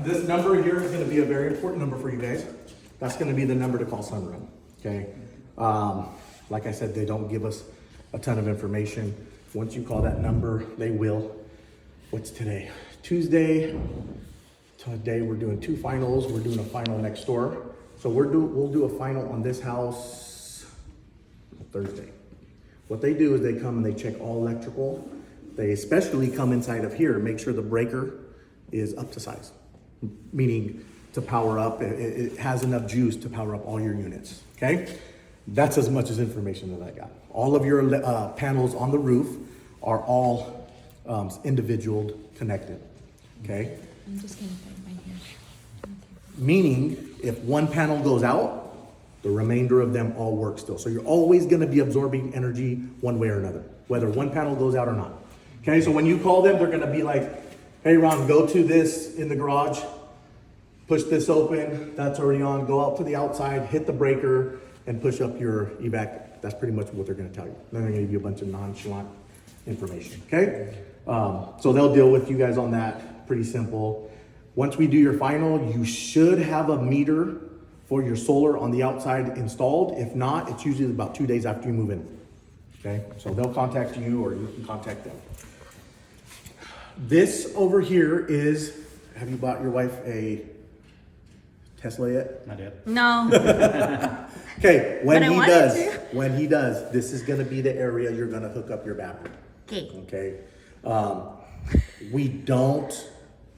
this number here is gonna be a very important number for you guys. That's gonna be the number to call Sunrun, okay? Like I said, they don't give us a ton of information. Once you call that number, they will. What's today? Tuesday. Today we're doing 2 finals. We're doing a final next door. So we'll do a final on this house Thursday. What they do is they come and they check all electrical. They especially come inside of here, make sure the breaker is up to size, meaning to power up. It has enough juice to power up all your units, okay? That's as much as information that I got. All of your panels on the roof are all individual connected, okay? I'm just gonna put it right here. Meaning, if one panel goes out, the remainder of them all work still. So you're always gonna be absorbing energy one way or another, whether one panel goes out or not. Okay, so when you call them, they're gonna be like, hey Ron, go to this in the garage, push this open, that's already on, go out to the outside, hit the breaker, and push up your evac. That's pretty much what they're gonna tell you. They're gonna give you a bunch of nonchalant information, okay? So they'll deal with you guys on that, pretty simple. Once we do your final, you should have a meter for your solar on the outside installed. If not, it's usually about 2 days after you move in. Okay, so they'll contact you or you can contact them. This over here is, have you bought your wife a Tesla yet? Not yet. No. Okay, when But I he wanted does, to. this is gonna be the area you're gonna hook up your battery. Okay. Okay, we don't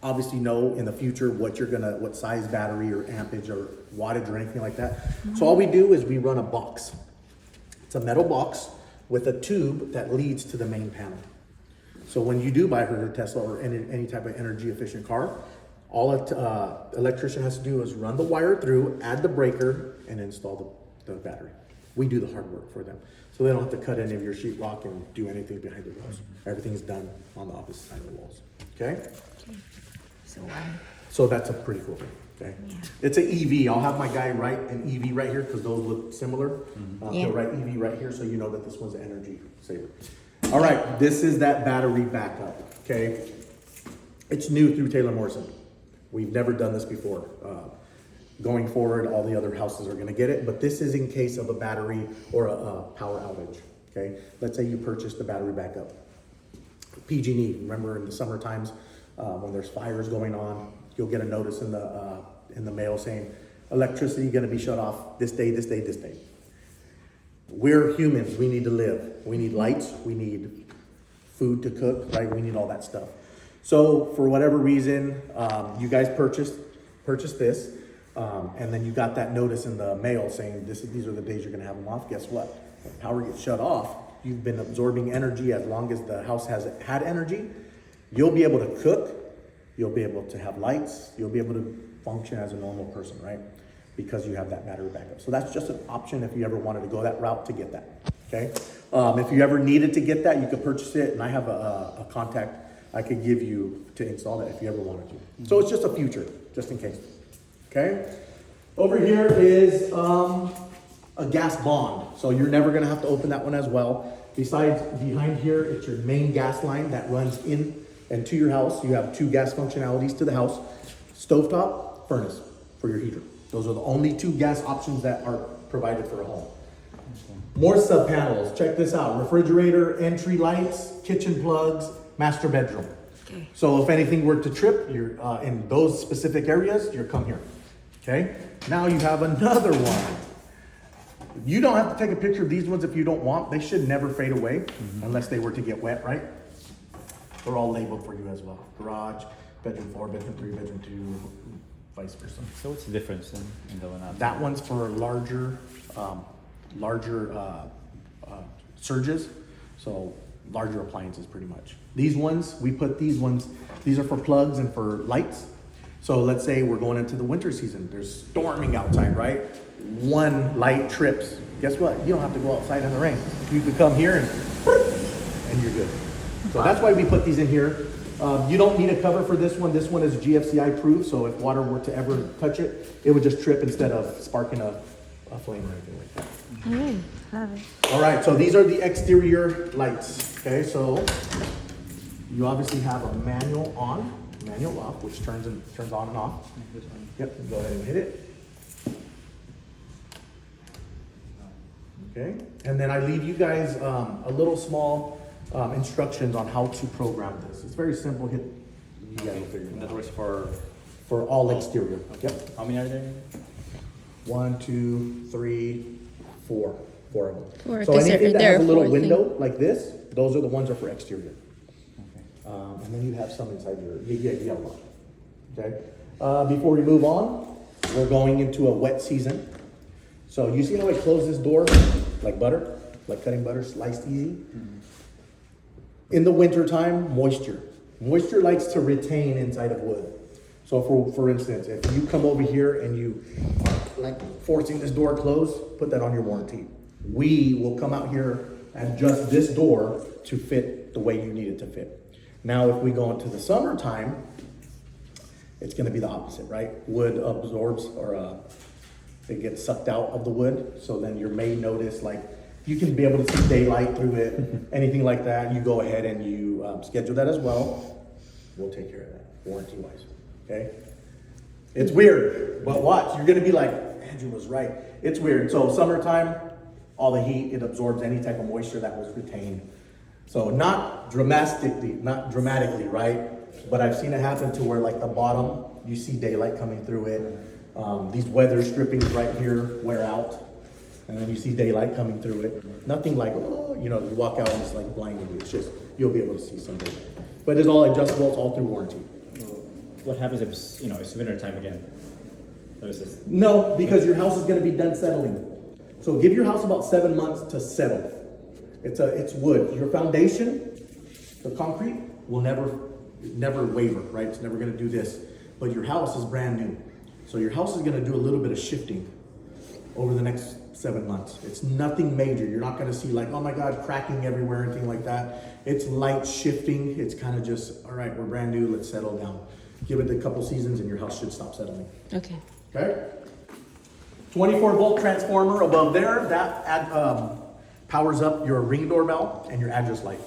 obviously know in the future what size battery or ampage or wattage or anything like that. So all we do is we run a box. It's a metal box with a tube that leads to the main panel. So when you do buy her Tesla or any type of energy efficient car, all electrician has to do is run the wire through, add the breaker, and install the battery. We do the hard work for them. So they don't have to cut any of your sheetrock and do anything behind the walls. Everything's done on the opposite side of the walls, okay? So So that's a pretty cool thing, okay? Yeah. It's an EV. I'll have my guy write an EV right here because those look similar. Yeah. He'll write EV right here so you know that this one's an energy saver. All right, this is that battery backup, okay? It's new through Taylor Morrison. We've never done this before. Going forward, all the other houses are gonna get it, but this is in case of a battery or a power outage, okay? Let's say you purchased the battery backup. PG&E, remember in the summer times, when there's fires going on, you'll get a notice in the mail saying, electricity gonna be shut off this day, this day, this day. We're humans, we need to live. We need lights, we need food to cook, right? We need all that stuff. So for whatever reason, you guys purchased this, and then you got that notice in the mail saying these are the days you're gonna have them off. Guess what? When power gets shut off, you've been absorbing energy as long as the house has had energy. You'll be able to cook, you'll be able to have lights, you'll be able to function as a normal person, right? Because you have that battery backup. So that's just an option if you ever wanted to go that route to get that, okay? If you ever needed to get that, you could purchase it, and I have a contact I could give you to install that if you ever wanted to. So it's just a future, just in case, okay? Over here is a gas bond. So you're never gonna have to open that one as well. Besides, behind here, it's your main gas line that runs in and to your house. You have 2 gas functionalities to the house. Stovetop, furnace for your heater. Those are the only 2 gas options that are provided for a home. More sub panels, check this out. Refrigerator, entry lights, kitchen plugs, master bedroom. Okay. So if anything were to trip, you're in those specific areas, you're come here, okay? Now you have another one. You don't have to take a picture of these ones if you don't want. They should never fade away unless they were to get wet, right? They're all labeled for you as well. Garage, bedroom 4, bedroom 3, bedroom 2, vice versa. So what's the difference in the one out? That one's for larger surges, so larger appliances pretty much. These ones, these are for plugs and for lights. So let's say we're going into the winter season, there's storming outside, right? One light trips. Guess what? You don't have to go outside in the rain. You could come here and you're good. So that's why we put these in here. You don't need a cover for this one. This one is GFCI proof, so if water were to ever touch it, it would just trip instead of sparking a flame or anything like that. Love it. All right, so these are the exterior lights. Okay, so you obviously have a manual on, manual lock, which turns on and off. This one. Yep, go ahead and hit it. Okay, and then I leave you guys a little small instructions on how to program this. It's very simple. Hit. You guys will figure it That out. works for. For all exterior. Yep. How many are there? 1, 2, 3, 4. 4 of them. Four, So 'cause anything that there has a are little 4 thing. window like this, those are the ones that are for exterior. Okay. And then you have some inside your, you have one. Okay? Before we move on, we're going into a wet season. So you see how I close this door like butter? Like cutting butter, sliced easy? In the winter time, moisture. Moisture likes to retain inside of wood. So for instance, if you come over here and you are like forcing this door closed, put that on your warranty. We will come out here and adjust this door to fit the way you need it to fit. Now, if we go into the summertime, it's gonna be the opposite, right? Wood absorbs or it gets sucked out of the wood. So then your may notice, like, you can be able to see daylight through it, anything like that. You go ahead and you schedule that as well. We'll take care of that, warranty-wise, okay? It's weird, but watch, you're gonna be like, Andrew was right. It's weird. So summertime, all the heat, it absorbs any type of moisture that was retained. So not dramatically, right? But I've seen it happen to where like the bottom, you see daylight coming through it. These weather strippings right here wear out. And then you see daylight coming through it. Nothing like, oh, you know, you walk out and it's like blinding you. It's just, you'll be able to see some daylight. But it's all adjustable, it's all through warranty. What happens if it's, it's winter time again? There's this. No, because your house is gonna be done settling. So give your house about 7 months to settle. It's wood. Your foundation, the concrete, will never waver, right? It's never gonna do this. But your house is brand new. So your house is gonna do a little bit of shifting over the next 7 months. It's nothing major. You're not gonna see like, oh my God, cracking everywhere, anything like that. It's light shifting. It's kind of just, all right, we're brand new, let's settle down. Give it a couple seasons and your house should stop settling. Okay. Okay? 24 volt transformer above there, that powers up your Ring doorbell and your address light.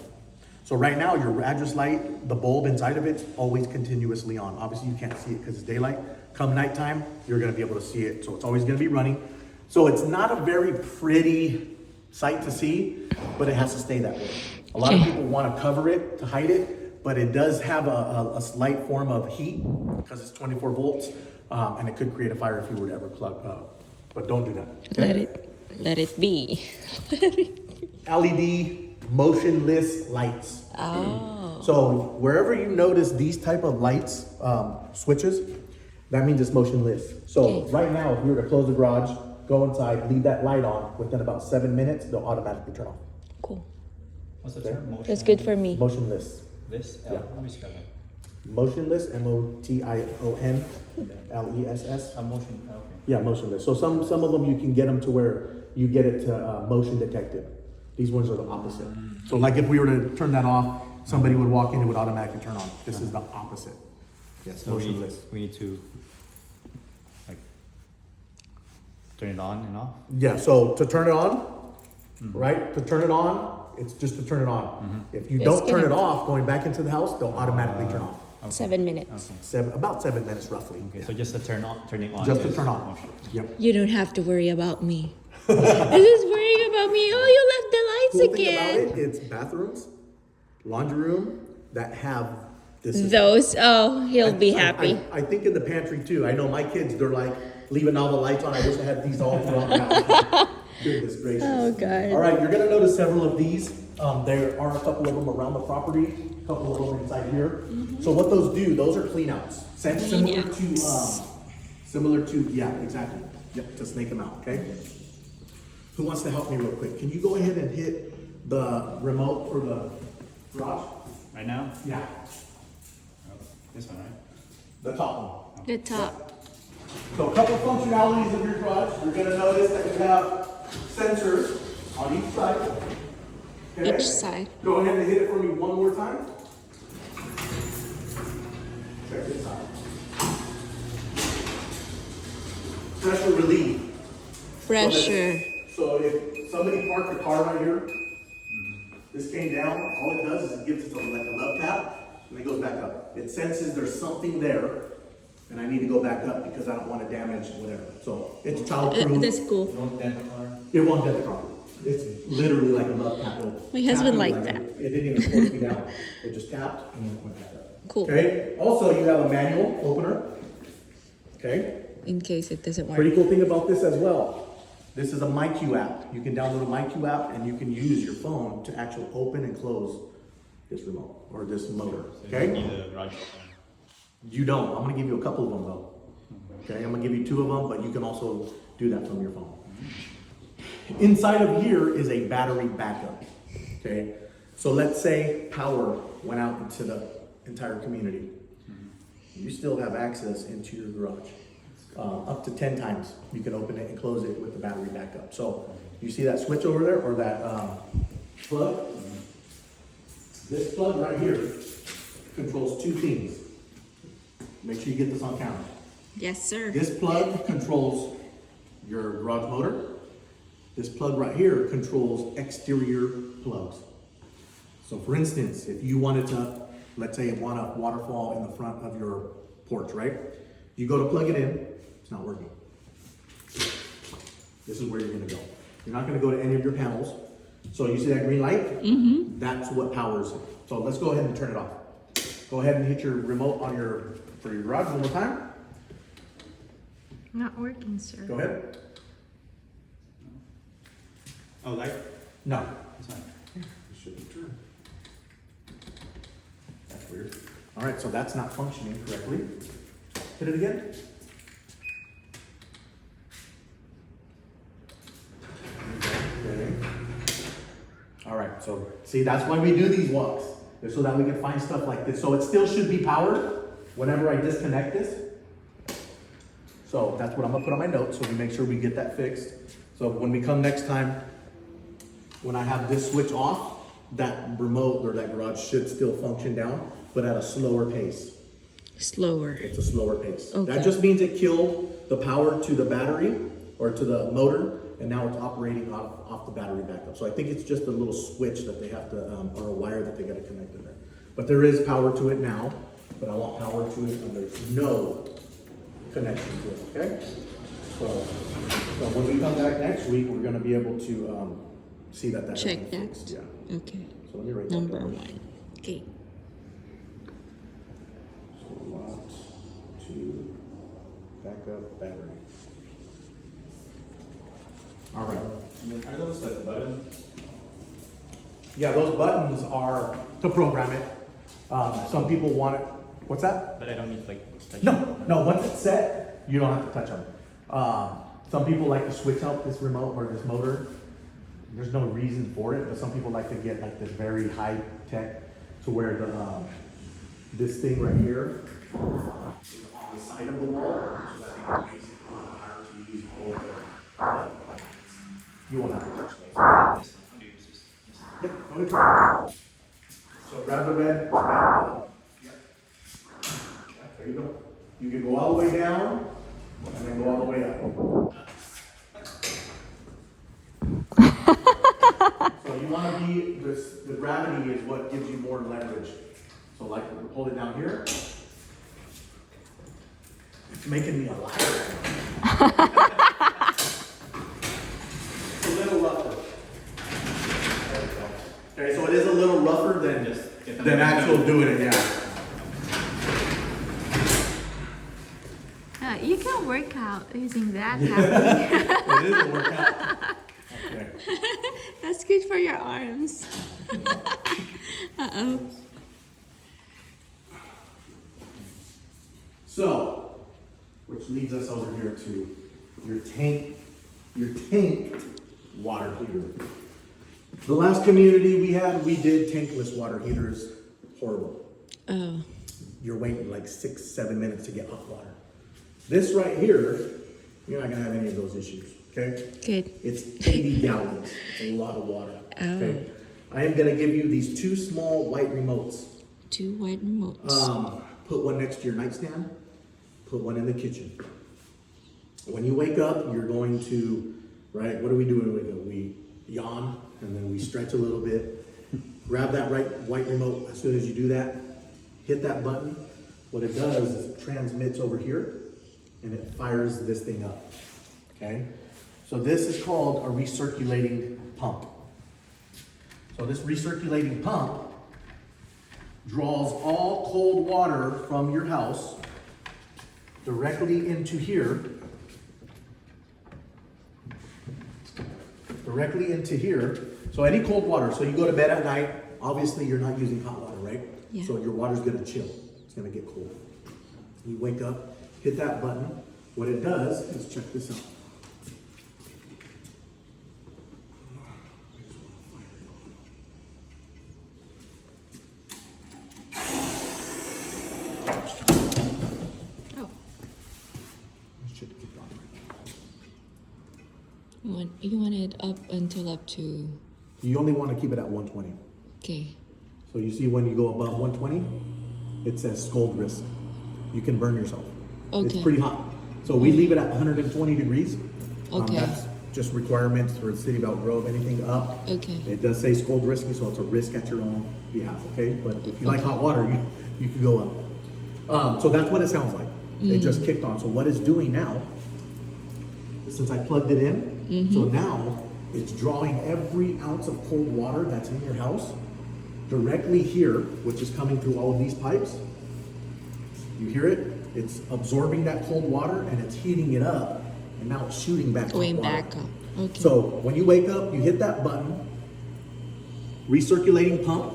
So right now, your address light, the bulb inside of it's always continuously on. Obviously, you can't see it because it's daylight. Come nighttime, you're gonna be able to see it. So it's always gonna be running. So it's not a very pretty sight to see, but it has to stay that way. A lot of people wanna cover it to hide it, but it does have a slight form of heat because it's 24 volts, and it could create a fire if you were to ever plug up. But don't do that. Okay? Let it be. LED motionless lights. Oh. So wherever you notice these type of lights, switches, that means it's motionless. So Okay. right now, if you were to close the garage, go inside, leave that light on, within about 7 minutes, they'll automatically turn off. Cool. What's the Okay. term? Motion? That's good for me. Motionless. This? Yeah. How do you spell that? Motionless, MOTIONLESS. A motion. Okay. Yeah, motionless. So some of them you can get them to where you get it to motion detected. These ones are the opposite. So like if we were to turn that off, somebody would walk in, it would automatically turn on. This is the opposite. Yes, So motionless. we need to like turn it on and off. Yeah, so to turn it on, right? To turn it on, it's just to turn it on. If you It's don't turn gonna- it off, going back into the house, they'll automatically turn off. Okay. 7 minutes. Okay. About 7 minutes roughly. Okay. So just the turning on. Just to is turn on. motion. Yep. You don't have to worry about me. I'm just worrying about me. Oh, you left the lights Cool thing again. about it, it's bathrooms, laundry room that have this. system. Those, oh, he'll be I- happy. I think in the pantry too. I know my kids, they're like leaving all the lights on. I wish I had these all throughout the house. Goodness gracious. Oh, God. All right, you're gonna notice several of these. There are a couple of them around the property, a couple of them inside here. So what those do, those are clean outs. Similar to, yeah, exactly. Yep, to snake them out, okay? Who wants to help me real quick? Can you go ahead and hit the remote for the garage? Right now? Yeah, Oh, this one, right? the top one. The top. So a couple functionalities of your garage. You're gonna notice that you have sensors on each side. Okay? Each side. Go ahead and hit it for me one more time. Check this out. Pressure relief. Pressure. So if somebody parked a car right here, this came down, all it does is it gives it like a love tap, and it goes back up. It senses there's something there, and I need to go back up because I don't want to damage whatever. So it's childproof. That's cool. Don't dent the car. It won't get the car. It's literally like a love tap. My husband liked that. It didn't even force me down. It just tapped and then went back up. Cool. Okay. Also, you have a manual opener. Okay. In case it doesn't work. Pretty cool thing about this as well. This is a MyQ app. You can download a MyQ app and you can use your phone to actually open and close this remote or this motor. So Okay. you need a garage opener. You don't. I'm gonna give you a couple of them though. Okay, I'm gonna give you 2 of them, but you can also do that from your phone. Inside of here is a battery backup. Okay, so let's say power went out into the entire community. You still have access into your garage. Up to 10 times you can open it and close it with the battery backup. So you see that switch over there or that plug? This plug right here controls 2 things. Make sure you get this on camera. Yes, sir. This plug controls your garage motor. This plug right here controls exterior plugs. So for instance, if you wanted to, let's say you want a waterfall in the front of your porch, right? You go to plug it in, it's not working. This is where you're gonna go. You're not gonna go to any of your panels. So you see that green light? Mm-hmm. That's what powers it. So let's go ahead and turn it off. Go ahead and hit your remote on for your garage one more time. Not working, sir. Go ahead. Oh, light? No. It's not. It should be true. That's weird. All right, so that's not functioning correctly. Hit it again. Okay. All right, so see, that's why we do these walks, is so that we can find stuff like this. So it still should be powered whenever I disconnect this. So that's what I'm gonna put on my notes, so we make sure we get that fixed. So when we come next time, when I have this switch off, that remote or that garage should still function down, but at a slower pace. Slower. It's a slower pace. Okay. That just means it killed the power to the battery or to the motor, and now it's operating off the battery backup. So I think it's just a little switch that they have to, or a wire that they got to connect in there. But there is power to it now, but I want power to it and there's no connection to it, okay? So when we come back next week, we're gonna be able to, see that has Check been that. fixed. Yeah. Okay. So let me write that Number down. 1. Okay. So lot 2, backup battery. All right. And then are those like buttons? Yeah, those buttons are to program it. Some people want it. What's that? But I don't need like touch. No. Once it's set, you don't have to touch them. Some people like to switch out this remote or this motor. There's no reason for it, but some people like to get like this very high tech to where the this thing right here is on the side of the wall, so that they can basically hire to use both the you won't have to touch those. Yep, go ahead. So grab the red, yep. There you go. You can go all the way down and then go all the way up. So you want to be, the gravity is what gives you more leverage. So like, hold it down here. It's making me a liar. It's a little rougher. There we go. Okay, so it is a little rougher than actual doing it, yeah. You can work out using that. Happy. It is a workout. Okay. That's good for your arms. Uh-oh. So, which leads us over here to your tank water heater. The last community we had, we did tankless water heaters. Horrible. Oh. You're waiting like 6-7 minutes to get hot water. This right here, you're not gonna have any of those issues, okay? Good. It's 80 gallons. It's a lot of water. Okay. I am gonna give you these 2 small white remotes. 2 white remotes. Put one next to your nightstand. Put one in the kitchen. When you wake up, you're going to, right? What do we do when we wake up? We yawn and then we stretch a little bit. Grab that white remote. As soon as you do that, hit that button. What it does is it transmits over here and it fires this thing up, okay? So this is called a recirculating pump. So this recirculating pump draws all cold water from your house directly into here. Directly into here. So any cold water, so you go to bed at night, obviously you're not using hot water, right? Yeah. So your water's gonna chill. It's gonna get cold. You wake up, hit that button. What it does is, check this out. Oh, It should kick on. you want it up to, You only wanna keep it at 120. okay. So you see when you go above 120, it says scald risk. You can burn yourself. It's Okay. pretty hot. So we leave it at 120 degrees. Okay. That's just requirements for the city of Elk Grove, anything up. Okay. It does say scald risky, so it's a risk at your own behalf, okay? But if you like hot water, you can go up. So that's what it sounds like. It just kicked on. So what it's doing now, since I plugged it in, so now it's drawing every ounce of cold water that's in your house directly here, which is coming through all of these pipes. You hear it? It's absorbing that cold water and it's heating it up, and now it's shooting back. Going hot water. back up. Okay. So when you wake up, you hit that button, recirculating pump,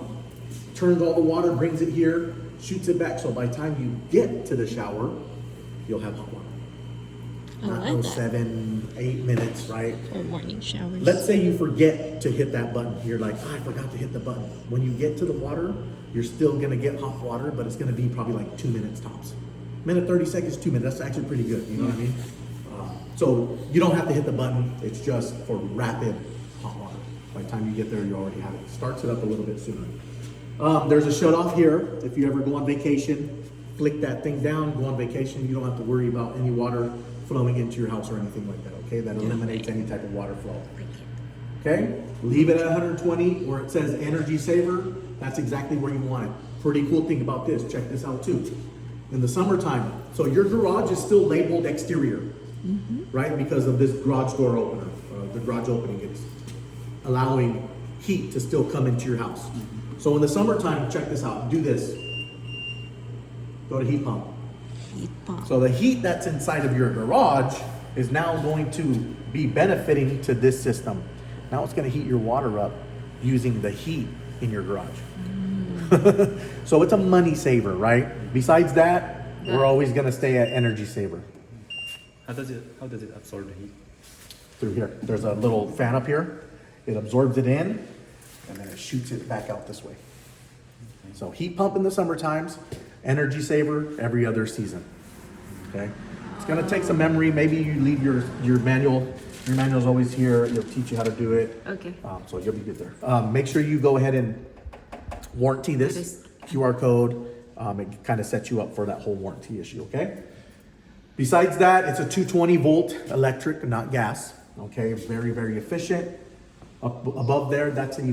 turns all the water, brings it here, shoots it back. So by the time you get to the shower, you'll have hot water. I Not like no that. 7-8 minutes, right? Or morning showers. Let's say you forget to hit that button. You're like, I forgot to hit the button. When you get to the water, you're still gonna get hot water, but it's gonna be probably like 2 minutes tops. Minute 30 seconds, 2 minutes. That's actually pretty good. You know what I mean? So you don't have to hit the button. It's just for rapid hot water. By the time you get there, you already have it. Starts it up a little bit sooner. There's a shut off here. If you ever go on vacation, flick that thing down, go on vacation. You don't have to worry about any water flowing into your house or anything like that, okay? That eliminates any type of water flow. Okay? Leave it at 120 where it says energy saver. That's exactly where you want it. Pretty cool thing about this, check this out too. In the summertime, so your garage is still labeled exterior, right? Because of this garage door opener, the garage opening is allowing heat to still come into your house. So in the summertime, check this out, do this. Go to heat pump. Heat pump. So the heat that's inside of your garage is now going to be benefiting to this system. Now it's going to heat your water up using the heat in your garage. So it's a money saver, right? Besides that, we're always going to stay at energy saver. How does it absorb the heat? Through here. There's a little fan up here. It absorbs it in and then it shoots it back out this way. So heat pump in the summer times, energy saver every other season. Okay? It's gonna take some memory. Maybe you leave your manual. Your manual's always here. It'll teach you how to do it. Okay. So you'll be good there. Make sure you go ahead and warranty this QR code. It kind of sets you up for that whole warranty issue, okay? Besides that, it's a 220 volt electric, not gas. Okay, very, very efficient. Up above there, that's an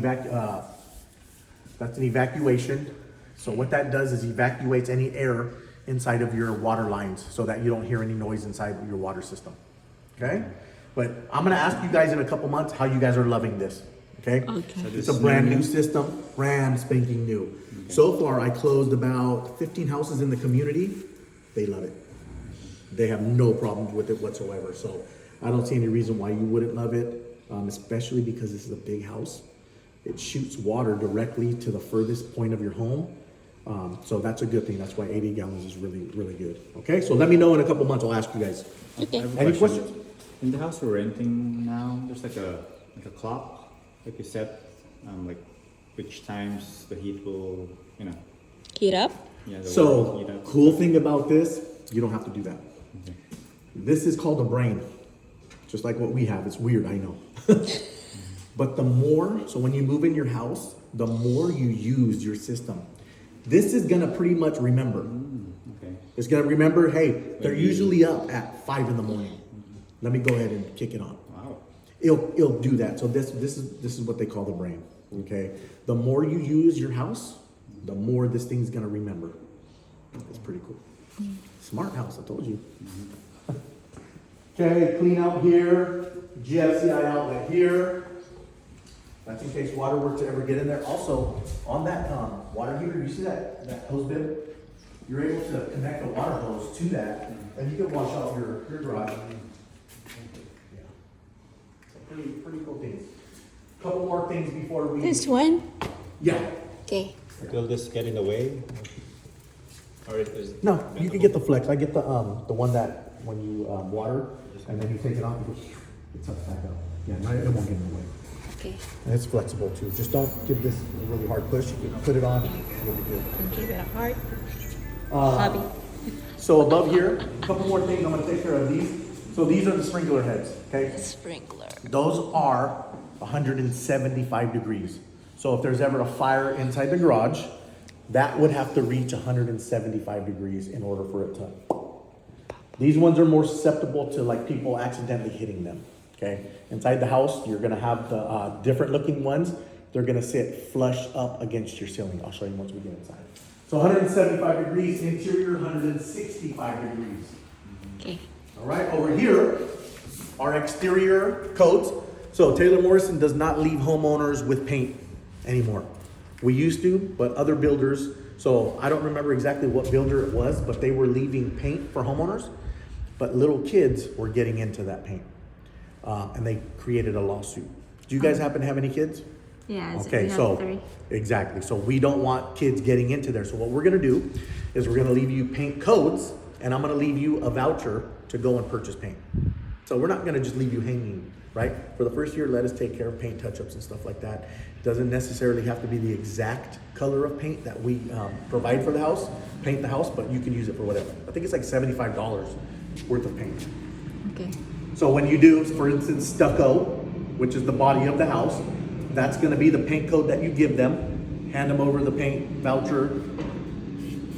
evacuation. So what that does is evacuates any air inside of your water lines so that you don't hear any noise inside your water system. Okay? But I'm gonna ask you guys in a couple months how you guys are loving this. Okay? Okay. It's a brand new system, brand spanking new. So far, I closed about 15 houses in the community. They love it. They have no problems with it whatsoever. So I don't see any reason why you wouldn't love it, especially because this is a big house. It shoots water directly to the furthest point of your home. So that's a good thing. That's why 80 gallons is really, really good. Okay, so let me know in a couple months. I'll ask you guys. Okay. I have a Any question. questions? In the house we're renting now, there's like a clock, like you said, like which times the heat will, Heat up. yeah. The So water heat up. cool thing about this, you don't have to do that. Okay. This is called a brain, just like what we have. It's weird, I know. But the more, so when you move in your house, the more you use your system, this is gonna pretty much remember. Okay. It's gonna remember, hey, they're usually up at 5 in the morning. Let me go ahead and kick it on. Wow. It'll do that. So this is what they call the brain. Okay. The more you use your house, the more this thing's gonna remember. It's pretty cool. Smart house, I told you. Okay, clean out here, GFCI outlet here. That's in case water were to ever get in there. Also, on that water heater, you see that hose bib? You're able to connect the water hose to that, and you can wash out your garage. Yeah. So pretty cool things. Couple more things before we. This one? Yeah. Okay. Will this get in the way? Or is No, you can get the flex. I get the one that when you water and then you take it off, it sucks back up. Yeah, it won't get in the way. Okay. And it's flexible too. Just don't give this a really hard push. You can put it on and you'll be good. And give it a heart. Hobby. So above here, a couple more things. I'm gonna take care of these. So these are the sprinkler heads, okay? Sprinkler. Those are 175 degrees. So if there's ever a fire inside the garage, that would have to reach 175 degrees in order for it to. These ones are more susceptible to like people accidentally hitting them, okay? Inside the house, you're gonna have the different looking ones. They're gonna sit flush up against your ceiling. I'll show you once we get inside. So 175 degrees, interior 165 degrees. Okay. All right, over here, our exterior coats. So Taylor Morrison does not leave homeowners with paint anymore. We used to, but other builders, so I don't remember exactly what builder it was, but they were leaving paint for homeowners, but little kids were getting into that paint. And they created a lawsuit. Do you guys happen to have any kids? Yeah, Okay, we have so, 3. exactly. So we don't want kids getting into there. So what we're gonna do is we're gonna leave you paint codes, and I'm gonna leave you a voucher to go and purchase paint. So we're not gonna just leave you hanging, right? For the first year, let us take care of paint touch-ups and stuff like that. Doesn't necessarily have to be the exact color of paint that we provide for the house, paint the house, but you can use it for whatever. I think it's like $75 worth of paint. Okay. So when you do, for instance, stucco, which is the body of the house, that's gonna be the paint code that you give them. Hand them over the paint voucher,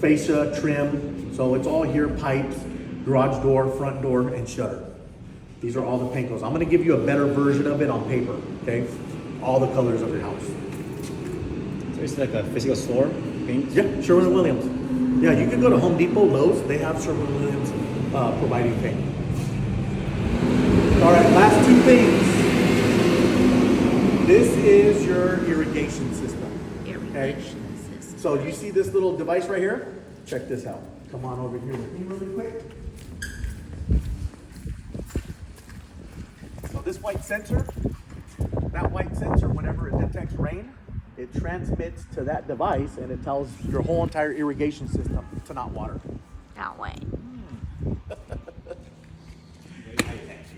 fascia, trim. So it's all here, pipes, garage door, front door, and shutter. These are all the paint codes. I'm gonna give you a better version of it on paper, okay? All the colors of your house. So it's like a physical store paint? Yeah, Sherwin-Williams. Yeah, you can go to Home Depot, Lowe's, they have Sherwin-Williams providing paint. All right, last two things. This is your irrigation system. Irrigation system. So you see this little device right here? Check this out. Come on over here with me really quick. So this white sensor, that white sensor, whenever it detects rain, it transmits to that device and it tells your whole entire irrigation system to not water. That way.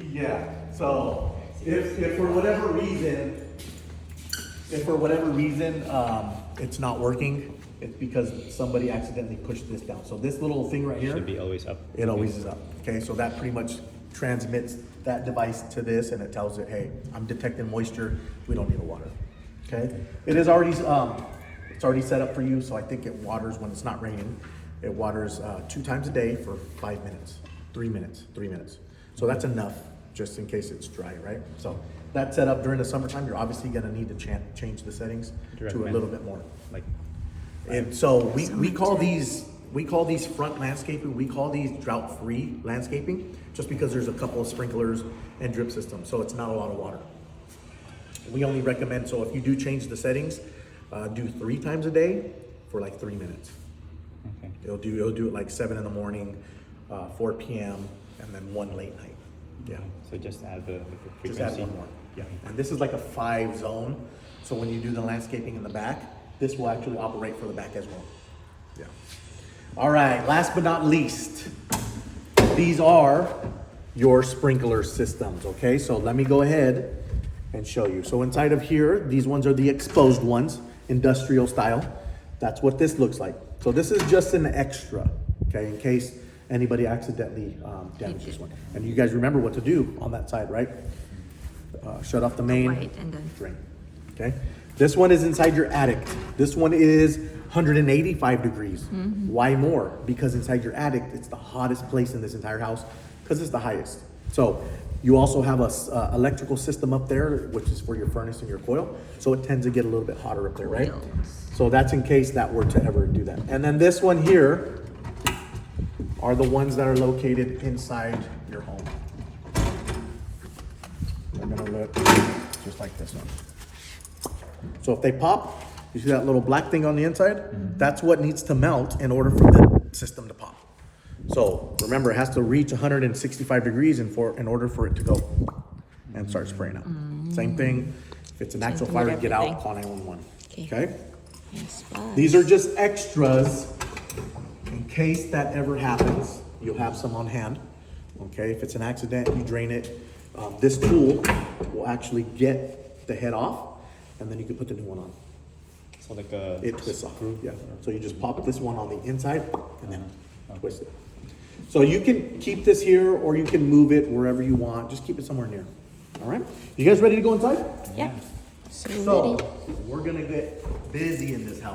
Yeah, so if for whatever reason, it's not working, it's because somebody accidentally pushed this down. So this little thing right here, Should be always up. it always is up. Okay, so that pretty much transmits that device to this and it tells it, hey, I'm detecting moisture, we don't need to water. Okay, it is already, it's already set up for you, so I think it waters when it's not raining. It waters 2 times a day for 5 minutes, 3 minutes, 3 minutes. So that's enough, just in case it's dry, right? So that's set up during the summertime. You're obviously gonna need to change the settings to a little bit more. Like, And so we call these front landscaping, we call these drought-free landscaping, just because there's a couple of sprinklers and drip systems, so it's not a lot of water. We only recommend, so if you do change the settings, do 3 times a day for like 3 minutes. okay. It'll do it like 7 in the morning, 4 p.m., and then 1 late night. Yeah. So just add the frequency. Just add 1 more. Yeah. And this is like a 5 zone. So when you do the landscaping in the back, this will actually operate for the back as well. Yeah. All right. Last but not least, these are your sprinkler systems. Okay. So let me go ahead and show you. So inside of here, these ones are the exposed ones, industrial style. That's what this looks like. So this is just an extra, okay, in case anybody accidentally damages one. And you guys remember what to do on that side, right? Shut off the main, White and then drain, okay? This one is inside your attic. This one is 185 degrees. Why more? Because inside your attic, it's the hottest place in this entire house because it's the highest. So you also have a electrical system up there, which is for your furnace and your coil. So it tends to get a little bit hotter up there, right? Coils. So that's in case that were to ever do that. And then this one here are the ones that are located inside your home. They're gonna look just like this one. So if they pop, you see that little black thing on the inside? That's what needs to melt in order for the system to pop. So remember, it has to reach 165 degrees in order for it to go and start spraying out. Same thing, if it's an actual thing with fire, get out, everything. call 911. Okay. Okay? Yes, bye. These are just extras in case that ever happens. You'll have some on hand. Okay, if it's an accident, you drain it. This tool will actually get the head off, and then you can put the new one on. So like a It twists off. Yeah. So you just pop this one on the inside and then twist it. So you can keep this here, or you can move it wherever you want. Just keep it somewhere near. All right. You guys ready to go inside? Yeah. So ready. So we're gonna get busy in this house.